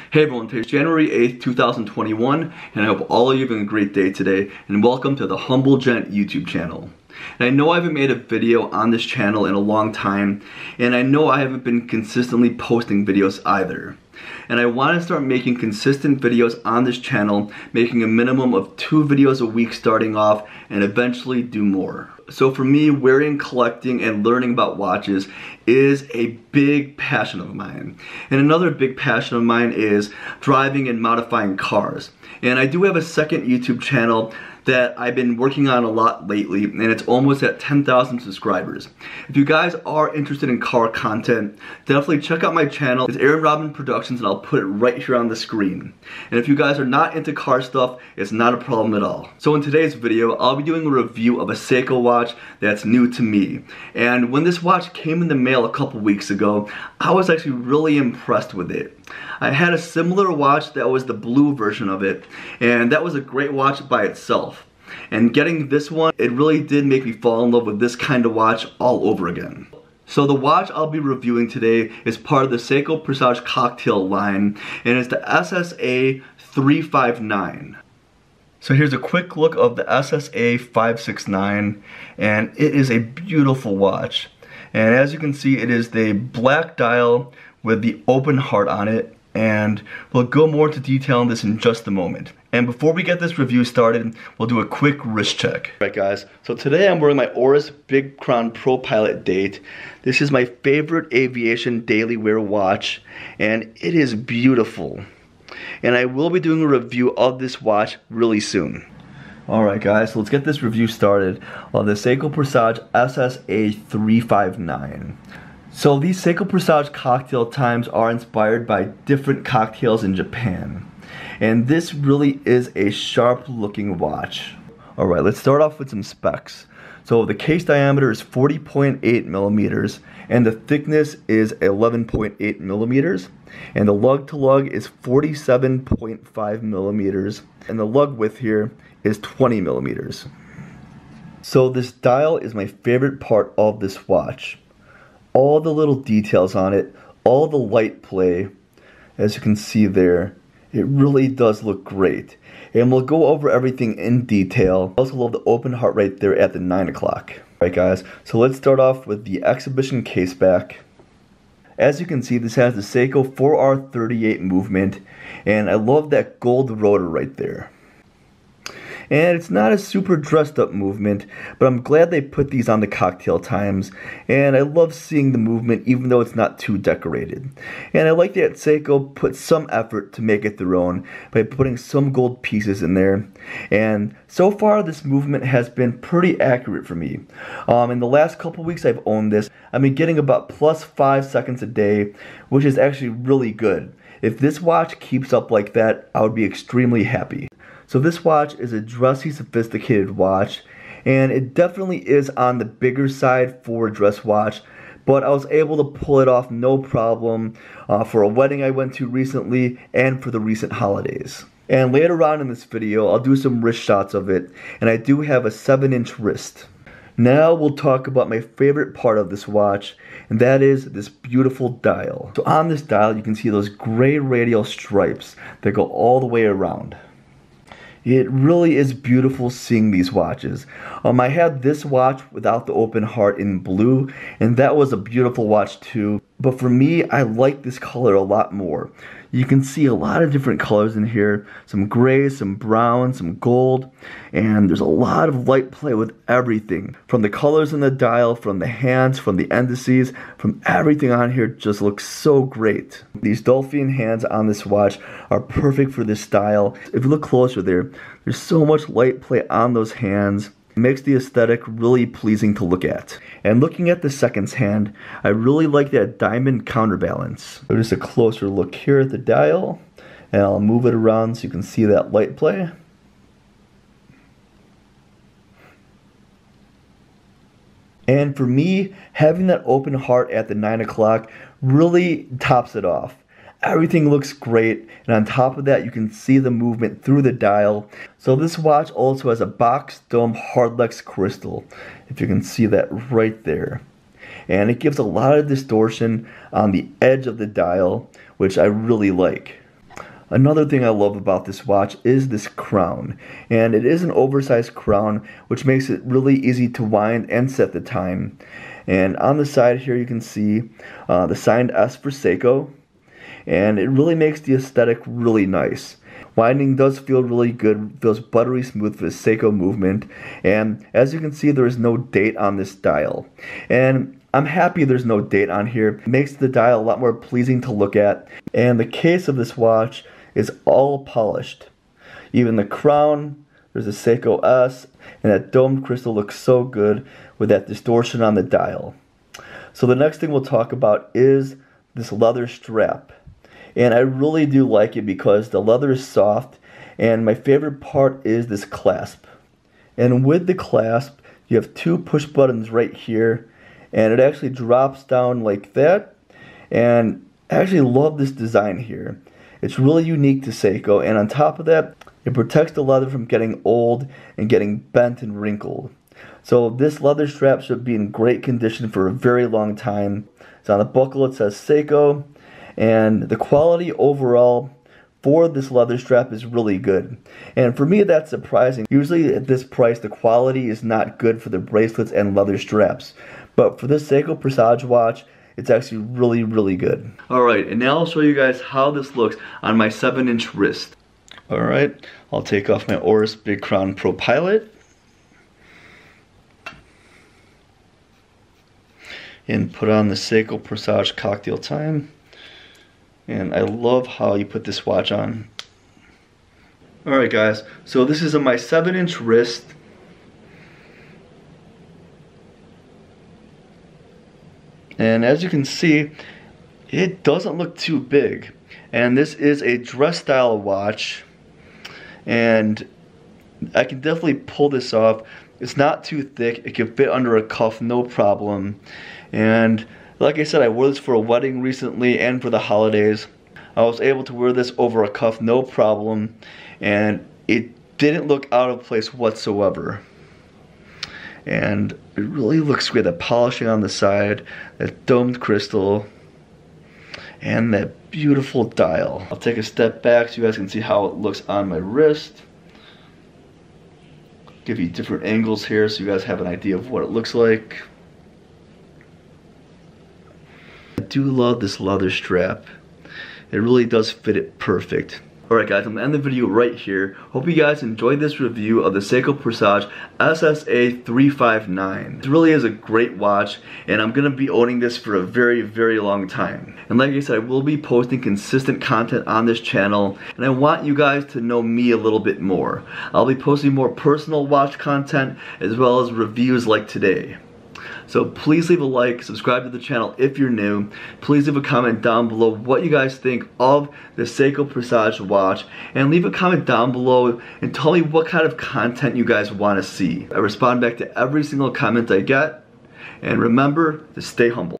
Hey everyone, today's January 8th, 2021, and I hope all of you are having a great day today, and welcome to the Humble Gent YouTube channel. And I know I haven't made a video on this channel in a long time, and I know I haven't been consistently posting videos either. And I want to start making consistent videos on this channel, making a minimum of 2 videos a week starting off, and eventually do more. So for me, wearing, collecting, and learning about watches is a big passion of mine. And another big passion of mine is driving and modifying cars. And I do have a second YouTube channel that I've been working on a lot lately, and it's almost at 10,000 subscribers. If you guys are interested in car content, definitely check out my channel. It's Aaron Robin Productions, and I'll put it right here on the screen. And if you guys are not into car stuff, it's not a problem at all. So in today's video, I'll be doing a review of a Seiko watch that's new to me. And when this watch came in the mail a couple weeks ago, I was actually really impressed with it. I had a similar watch that was the blue version of it, and that was a great watch by itself. And getting this one, it really did make me fall in love with this kind of watch all over again. So the watch I'll be reviewing today is part of the Seiko Presage Cocktail line, and it's the SSA359. So here's a quick look of the SSA359, and it is a beautiful watch. And as you can see, it is the black dial with the open heart on it, and we'll go more into detail on this in just a moment. And before we get this review started, we'll do a quick wrist check. Alright guys, so today I'm wearing my Oris Big Crown Pro Pilot Date. This is my favorite aviation daily wear watch, and it is beautiful. And I will be doing a review of this watch really soon. Alright guys, so let's get this review started on the Seiko Presage SSA359. So these Seiko Presage cocktail times are inspired by different cocktails in Japan. And this really is a sharp looking watch. Alright, let's start off with some specs. So the case diameter is 40.8 millimeters, and the thickness is 11.8 millimeters, and the lug to lug is 47.5 millimeters, and the lug width here is 20 millimeters. So this dial is my favorite part of this watch. All the little details on it, all the light play, as you can see there, it really does look great. And we'll go over everything in detail. I also love the open heart right there at the 9 o'clock. Alright guys, so let's start off with the exhibition case back. As you can see, this has the Seiko 4R38 movement, and I love that gold rotor right there. And it's not a super dressed up movement, but I'm glad they put these on the cocktail times, and I love seeing the movement even though it's not too decorated. And I like that Seiko put some effort to make it their own by putting some gold pieces in there. And so far this movement has been pretty accurate for me. In the last couple weeks I've owned this, I've been getting about plus 5 seconds a day, which is actually really good. If this watch keeps up like that, I would be extremely happy. So this watch is a dressy, sophisticated watch, and it definitely is on the bigger side for a dress watch, but I was able to pull it off no problem for a wedding I went to recently and for the recent holidays. And later on in this video, I'll do some wrist shots of it, and I do have a 7-inch wrist. Now we'll talk about my favorite part of this watch, and that is this beautiful dial. So on this dial, you can see those gray radial stripes that go all the way around. It really is beautiful seeing these watches. I had this watch without the open heart in blue, and that was a beautiful watch too. But for me, I like this color a lot more. You can see a lot of different colors in here. Some grays, some browns, some gold. And there's a lot of light play with everything. From the colors in the dial, from the hands, from the indices, from everything on here just looks so great. These dolphin hands on this watch are perfect for this style. If you look closer there, there's so much light play on those hands. It makes the aesthetic really pleasing to look at. And looking at the seconds hand, I really like that diamond counterbalance. So just a closer look here at the dial, and I'll move it around so you can see that light play. And for me, having that open heart at the 9 o'clock really tops it off. Everything looks great, and on top of that you can see the movement through the dial. So this watch also has a box dome hardlex crystal, if you can see that right there. And it gives a lot of distortion on the edge of the dial, which I really like. Another thing I love about this watch is this crown, and it is an oversized crown which makes it really easy to wind and set the time. And on the side here you can see the signed S for Seiko, and it really makes the aesthetic really nice. Winding does feel really good, feels buttery smooth for the Seiko movement, and as you can see there is no date on this dial. And I'm happy there's no date on here. It makes the dial a lot more pleasing to look at, and the case of this watch is all polished. Even the crown, there's a Seiko S, and that domed crystal looks so good with that distortion on the dial. So the next thing we'll talk about is this leather strap. And I really do like it because the leather is soft, and my favorite part is this clasp. And with the clasp, you have two push buttons right here, and it actually drops down like that. And I actually love this design here. It's really unique to Seiko, and on top of that, it protects the leather from getting old and getting bent and wrinkled. So this leather strap should be in great condition for a very long time. So on the buckle it says Seiko, and the quality overall for this leather strap is really good. And for me that's surprising. Usually at this price the quality is not good for the bracelets and leather straps. But for this Seiko Presage watch, it's actually really, really good. Alright, and now I'll show you guys how this looks on my 7-inch wrist. Alright, I'll take off my Oris Big Crown Pro Pilot. And put on the Seiko Presage Cocktail Time. And I love how you put this watch on. Alright guys, so this is on my 7-inch wrist. And as you can see, it doesn't look too big. And this is a dress style watch. And I can definitely pull this off. It's not too thick. It can fit under a cuff, no problem. And like I said, I wore this for a wedding recently and for the holidays. I was able to wear this over a cuff, no problem. And it didn't look out of place whatsoever. And it really looks great. The polishing on the side, that domed crystal, and that beautiful dial. I'll take a step back so you guys can see how it looks on my wrist. Give you different angles here so you guys have an idea of what it looks like. I do love this leather strap. It really does fit it perfect. Alright guys, I'm going to end the video right here. Hope you guys enjoyed this review of the Seiko Presage SSA359. This really is a great watch, and I'm going to be owning this for a very, very long time. And like I said, I will be posting consistent content on this channel, and I want you guys to know me a little bit more. I'll be posting more personal watch content as well as reviews like today. So please leave a like, subscribe to the channel if you're new. Please leave a comment down below what you guys think of the Seiko Presage watch, and leave a comment down below and tell me what kind of content you guys want to see. I respond back to every single comment I get, and remember to stay humble.